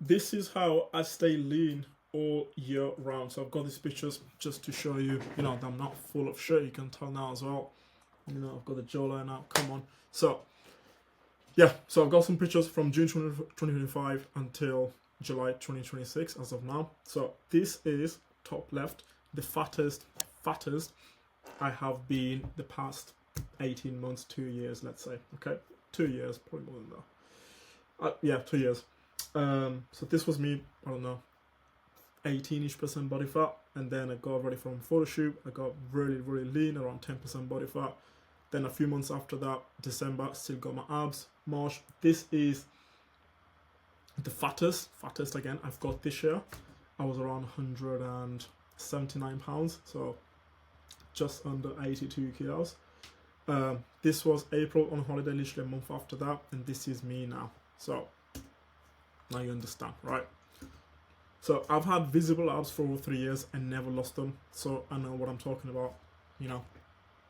this is how I stay lean all year round. So I've got these pictures just to show you, that I'm not full of shit. You can tell now as well. I've got the jawline out. Come on. So yeah, so I've got some pictures from June 2025 until July 2026 as of now. So this is top left, the fattest I have been the past 18 months, 2 years, let's say. Okay, 2 years, probably more than that. Yeah, 2 years. So this was me, I don't know, 18-ish% body fat, and then I got ready for a photo shoot. I got really, really lean, around 10% body fat. Then a few months after that, December, still got my abs. March, this is the fattest again I've got this year. I was around 179 pounds, so just under 82 kilos. This was April on holiday, literally a month after that, and this is me now. So now you understand, right? So I've had visible abs for over 3 years and never lost them, so I know what I'm talking about.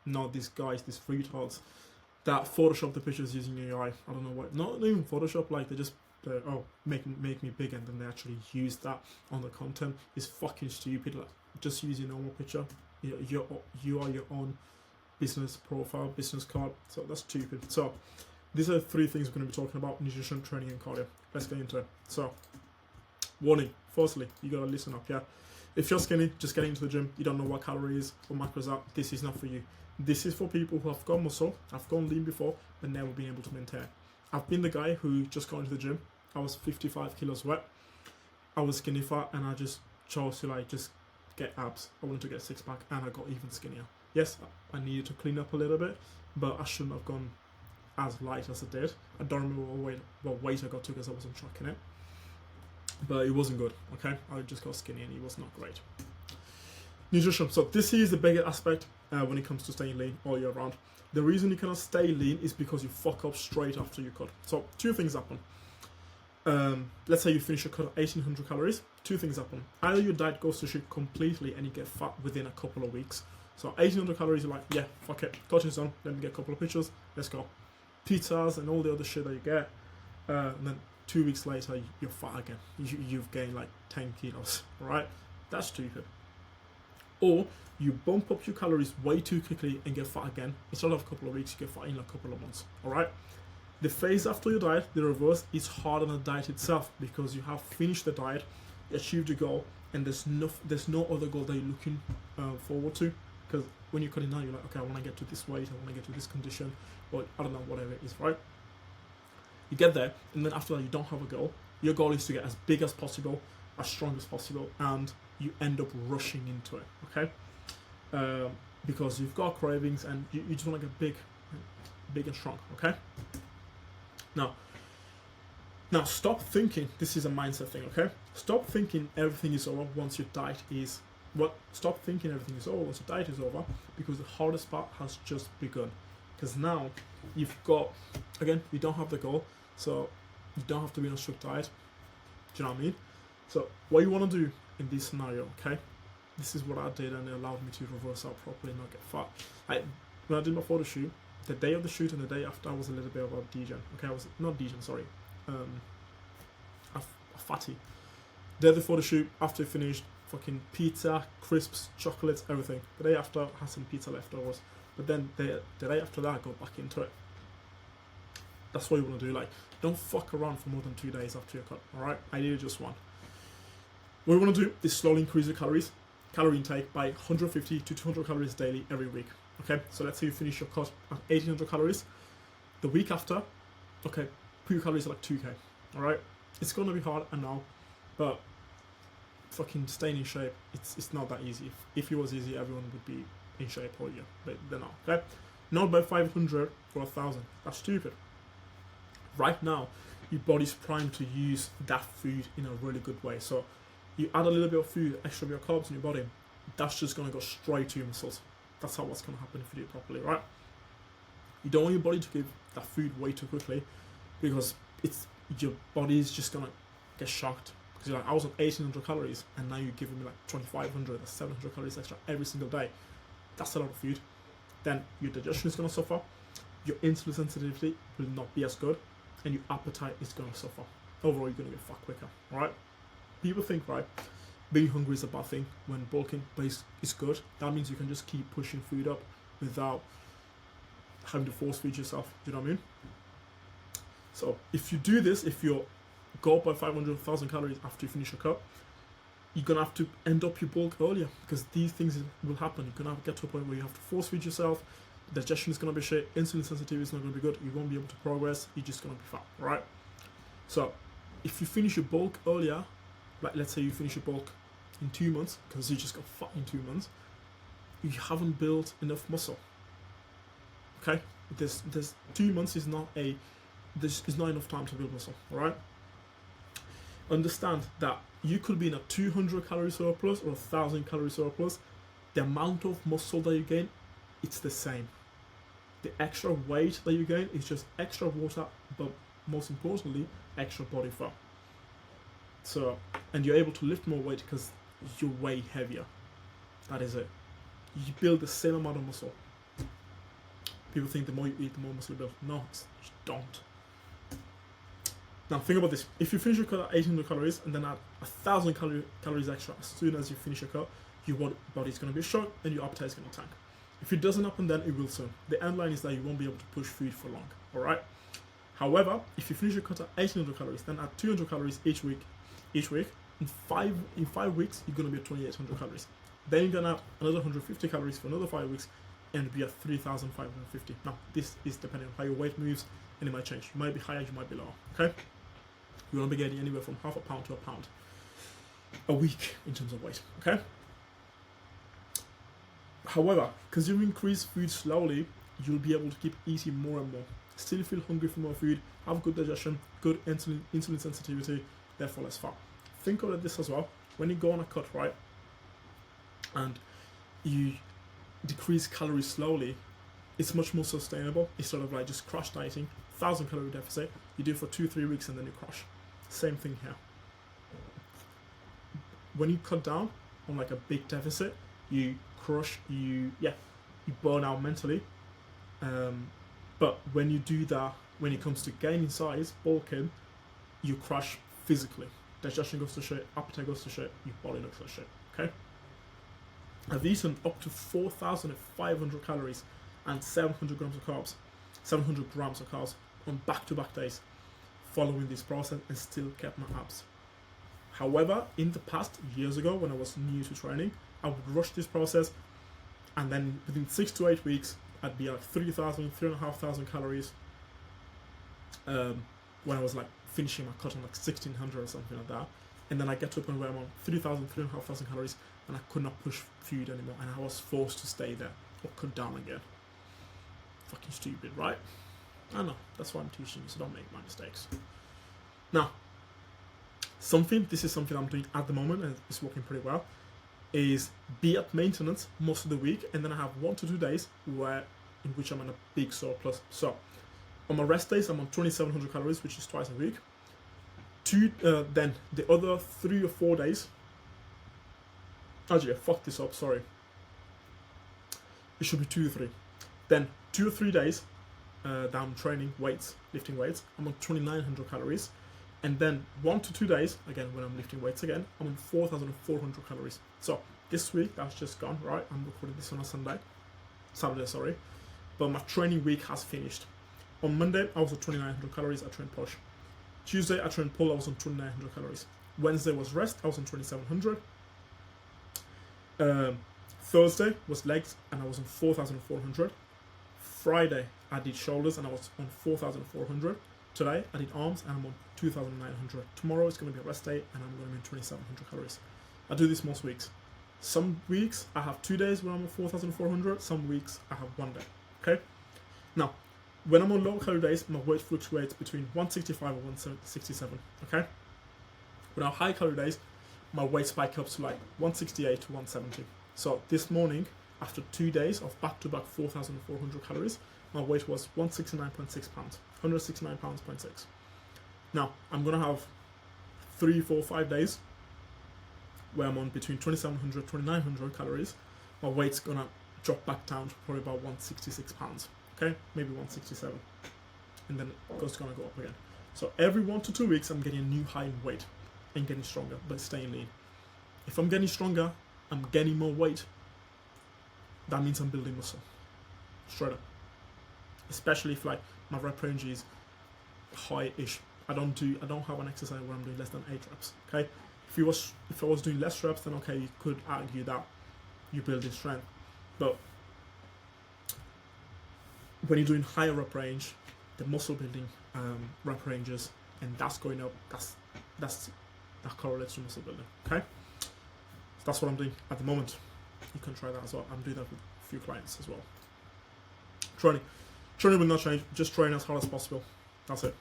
Not these guys, these retards that Photoshop the pictures using AI. I don't know what. Not even Photoshop. Like they just make me big, and then they actually use that on the content. Is fucking stupid. Like just use your normal picture. You are your own business profile, business card. So that's stupid. So these are three things we're going to be talking about: nutrition, training, and cardio. Let's get into it. So warning. Firstly, you gotta listen up. Yeah. If you're skinny, just getting into the gym, you don't know what calories or macros are, this is not for you. This is for people who have got muscle, have gone lean before, but never been able to maintain. I've been the guy who just got into the gym. I was 55 kilos wet. I was skinny fat, and I just chose to just get abs. I wanted to get six pack, and I got even skinnier. Yes, I needed to clean up a little bit, but I shouldn't have gone as light as I did. I don't remember what weight I got to because I wasn't tracking it. But it wasn't good, okay? I just got skinny and it was not great. Nutrition. So this is the biggest aspect when it comes to staying lean all year round. The reason you cannot stay lean is because you fuck up straight after you cut. So two things happen. Let's say you finish a cut of 1800 calories. Two things happen. Either your diet goes to shit completely and you get fat within a couple of weeks. So 1800 calories, you're like, yeah, fuck it. Cut is done. Let me get a couple of pictures. Let's go. Pizzas and all the other shit that you get. And then 2 weeks later, you're fat again. You've gained like 10 kilos, right? That's stupid. Or you bump up your calories way too quickly and get fat again. Instead of a couple of weeks, you get fat in a couple of months, all right? The phase after your diet, the reverse, is harder than the diet itself because you have finished the diet, you achieved your goal, and there's no other goal that you're looking forward to. Because when you're cutting down, you're like, okay, I want to get to this weight, I want to get to this condition, or I don't know, whatever it is, right? You get there, and then after that, you don't have a goal. Your goal is to get as big as possible, as strong as possible, and you end up rushing into it, okay? Because you've got cravings and you just want to get big and strong, okay? Now stop thinking this is a mindset thing, okay? Stop thinking everything is over once your diet is. Stop thinking everything is over once your diet is over, because the hardest part has just begun. Because now you've got, again, you don't have the goal, so you don't have to be on a strict diet. Do you know what I mean? So what you want to do in this scenario, okay? This is what I did, and it allowed me to reverse out properly and not get fat. When I did my photo shoot, the day of the shoot and the day after, I was a little bit of a degen. Okay, I was not degen, sorry, a fatty. The day of the photo shoot, after it finished, fucking pizza, crisps, chocolates, everything. The day after, I had some pizza leftovers. But then the day after that, I go back into it. That's what you want to do. Like, don't fuck around for more than 2 days after your cut, alright? Ideally just one. What you want to do is slowly increase your calorie intake by 150 to 200 calories daily every week. Okay, so let's say you finish your cut at 1800 calories. The week after, okay, put your calories at like 2k, alright? It's going to be hard, I know, but fucking staying in shape, it's not that easy. If it was easy, everyone would be in shape all year, but they're not, okay? Not by 500 for 1,000. That's stupid. Right now, your body's primed to use that food in a really good way. So you add a little bit of food, extra bit of carbs in your body, that's just going to go straight to your muscles. That's what's going to happen if you do it properly, right? You don't want your body to give that food way too quickly, because your body is just going to get shocked. Because you're like, I was on 1,800 calories, and now you're giving me like 2,500 or 700 calories extra every single day. That's a lot of food. Then your digestion is going to suffer, your insulin sensitivity will not be as good, and your appetite is going to suffer. overall you're gonna get fat quicker. All right. People think, right, being hungry is a bad thing when bulking, but it's good. That means you can just keep pushing food up without having to force feed yourself. Do you know what I mean? So if you do this, if you go up by 500,000 calories after you finish a cut, you're gonna have to end up your bulk earlier because these things will happen. You're gonna have to get to a point where you have to force feed yourself. Digestion is gonna be shit. Insulin sensitivity is not gonna be good. You won't be able to progress. You're just gonna be fat, right? So if you finish your bulk earlier, like let's say you finish your bulk in 2 months because you just got fat in 2 months, you haven't built enough muscle. Okay, there's 2 months is not enough time to build muscle. All right. Understand that you could be in a 200 calorie surplus or 1,000 calorie surplus. The amount of muscle that you gain, it's the same. The extra weight that you gain is just extra water, but most importantly, extra body fat. So, and you're able to lift more weight because you're way heavier. That is it. You build the same amount of muscle. People think the more you eat, the more muscle you build. No, you don't. Now think about this. If you finish your cut at 800 calories and then add 1,000 calories extra as soon as you finish your cut, your body is going to be shocked and your appetite is going to tank. If it doesn't happen, then it will soon. The end line is that you won't be able to push food for long. All right. However, if you finish your cut at 800 calories, then add 200 calories each week, in 5 weeks, you're going to be at 2,800 calories. Then you're going to add another 150 calories for another 5 weeks and be at 3,550. Now, this is depending on how your weight moves and it might change. You might be higher, you might be lower. Okay. You want to be getting anywhere from half a pound to a pound a week in terms of weight, okay? However, because you increase food slowly, you'll be able to keep eating more and more. Still feel hungry for more food, have good digestion, good insulin sensitivity, therefore less fat. Think about this as well. When you go on a cut, right, and you decrease calories slowly, it's much more sustainable. It's sort of like just crash dieting, 1,000 calorie deficit, you do it for 2-3 weeks and then you crash. Same thing here. When you cut down on like a big deficit, you crush, you burn out mentally. But when you do that, when it comes to gaining size, bulking, you crash physically. Digestion goes to shit, appetite goes to shit, your body looks like shit. Okay? I've eaten up to 4,500 calories and 700 grams of carbs on back-to-back days following this process and still kept my abs. However, in the past, years ago, when I was new to training, I would rush this process and then within 6 to 8 weeks, I'd be at 3,000, 3,500 calories when I was like finishing my cut on like 1,600 or something like that. And then I get to a point where I'm on 3,000, 3,500 calories and I could not push food anymore and I was forced to stay there or cut down again. Fucking stupid, right? I know, that's why I'm teaching you, so don't make my mistakes. Now, this is something I'm doing at the moment and it's working pretty well, is be at maintenance most of the week and then I have 1 to 2 days in which I'm in a big surplus. So, on my rest days, I'm on 2,700 calories, which is twice a week. Then the other 3 or 4 days, actually I fucked this up, sorry. It should be 2 or 3. Then 2 or 3 days that I'm training lifting weights, I'm on 2,900 calories. And then 1 to 2 days, again, when I'm lifting weights again, I'm on 4,400 calories. So this week, that's just gone, right? I'm recording this on a Saturday, sorry. But my training week has finished. On Monday, I was at 2,900 calories, I trained push. Tuesday, I trained pull, I was on 2,900 calories. Wednesday was rest, I was on 2,700. Thursday was legs, and I was on 4,400. Friday, I did shoulders, and I was on 4,400. Today, I did arms, and I'm on 2,900. Tomorrow, it's going to be a rest day, and I'm going to be on 2,700 calories. I do this most weeks. Some weeks, I have 2 days where I'm on 4,400. Some weeks, I have 1 day. Okay? Now, when I'm on low calorie days, my weight fluctuates between 165 and 167. Okay? When I'm high calorie days, my weight spikes up to like 168 to 170. So this morning, after 2 days of back-to-back 4,400 calories, my weight was 169.6 pounds, 169 pounds, 0.6. Now, I'm going to have 3, 4, 5 days where I'm on between 2,700, 2,900 calories. My weight's going to drop back down to probably about 166 pounds, okay? Maybe 167. And then it's going to go up again. So every 1 to 2 weeks, I'm getting a new high in weight and getting stronger, but staying lean. If I'm getting stronger, I'm gaining more weight. That means I'm building muscle. Straight up. Especially if like my rep range is high-ish. I don't have an exercise where I'm doing less than 8 reps. Okay. If I was doing less reps, then okay, you could argue that you're building strength. But when you're doing higher rep range, the muscle building rep ranges, and that's going up, that correlates to muscle building. Okay, so that's what I'm doing at the moment. You can try that as well. I'm doing that with a few clients as well. Training will not change. Just train as hard as possible. That's it.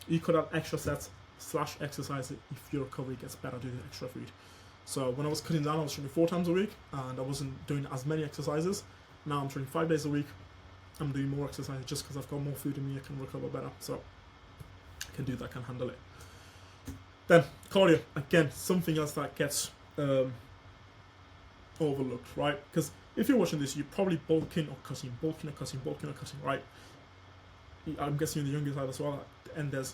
You could add extra sets / exercise if your recovery gets better due to extra food. So when I was cutting down, I was training 4 times a week, and I wasn't doing as many exercises. Now I'm training 5 days a week. I'm doing more exercise just because I've got more food in me. I can recover better, so I can do that. I can handle it. Then cardio, again, something else that gets overlooked, right? Because if you're watching this, you're probably bulking or cutting, right? I'm guessing you're the younger side as well, and you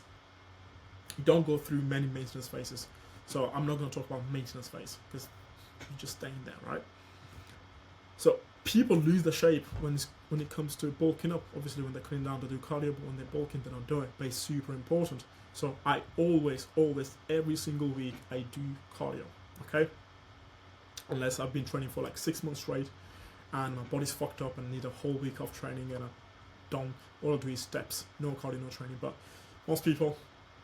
don't go through many maintenance phases. So I'm not going to talk about maintenance phase because you're just staying there, right? So people lose their shape when it comes to bulking up. Obviously, when they're cutting down to do cardio, but when they're bulking, they don't do it. But it's super important. So I always, every single week, I do cardio, okay? Unless I've been training for like 6 months straight and my body's fucked up and I need a whole week of training and all I do is steps, no cardio, no training. But most people,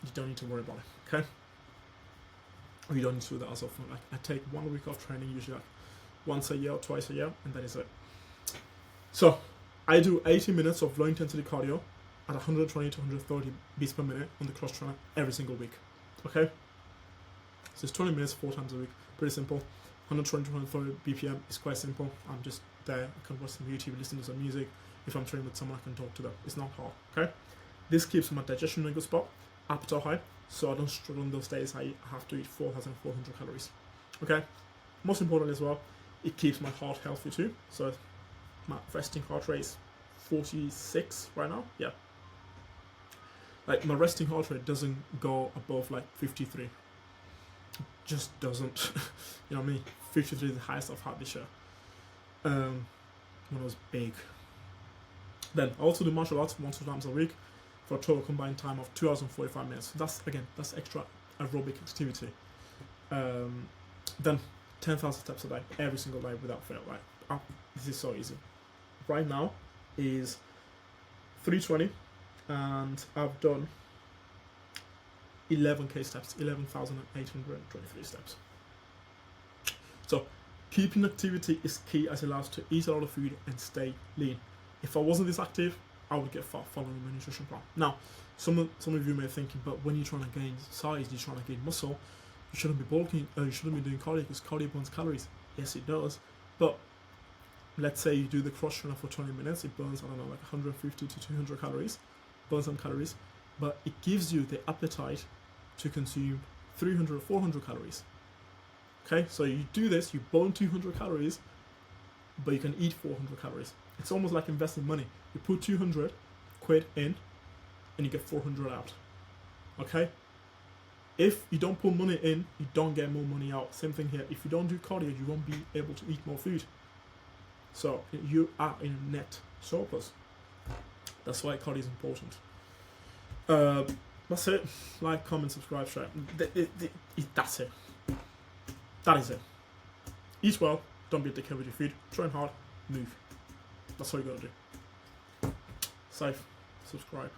you don't need to worry about it, okay? You don't need to do that as often. Like I take 1 week of training, usually like once a year or twice a year, and that is it. So I do 80 minutes of low intensity cardio at 120 to 130 beats per minute on the cross trainer every single week. Okay? So it's 20 minutes 4 times a week. Pretty simple. 120 to 130 BPM is quite simple. I'm just there. I can watch some YouTube, listen to some music. If I'm training with someone, I can talk to them. It's not hard. Okay? This keeps my digestion in a good spot, appetite high, so I don't struggle on those days. I have to eat 4,400 calories. Okay? Most importantly as well, it keeps my heart healthy too. So my resting heart rate is 46 right now. Yeah. Like my resting heart rate doesn't go above like 53. It just doesn't. You know what I mean? 53 is the highest I've had this year. When I was big. Then I also do martial arts 1 to 2 times a week for a total combined time of 2 hours and 45 minutes. So that's extra aerobic activity. Then 10,000 steps a day, every single day without fail, right? This is so easy. Right now is 320 and I've done 11k steps, 11,823 steps. So keeping activity is key as it allows to eat a lot of food and stay lean. If I wasn't this active, I would get fat following my nutrition plan. Now, some of you may be thinking, but when you're trying to gain size, you're trying to gain muscle, you shouldn't be bulking, you shouldn't be doing cardio because cardio burns calories. Yes, it does. But let's say you do the cross trainer for 20 minutes, it burns, I don't know, like 150 to 200 calories, burns some calories, but it gives you the appetite to consume 300 or 400 calories. Okay, so you do this, you burn 200 calories, but you can eat 400 calories. It's almost like investing money. You put 200 quid in and you get 400 out. Okay? If you don't put money in, you don't get more money out. Same thing here. If you don't do cardio, you won't be able to eat more food. So you are in a net surplus. That's why cardio is important. That's it. Like, comment, subscribe, share. That's it. That is it. Eat well. Don't be a dickhead with your food. Train hard. Move. That's all you gotta do. Safe. Subscribe.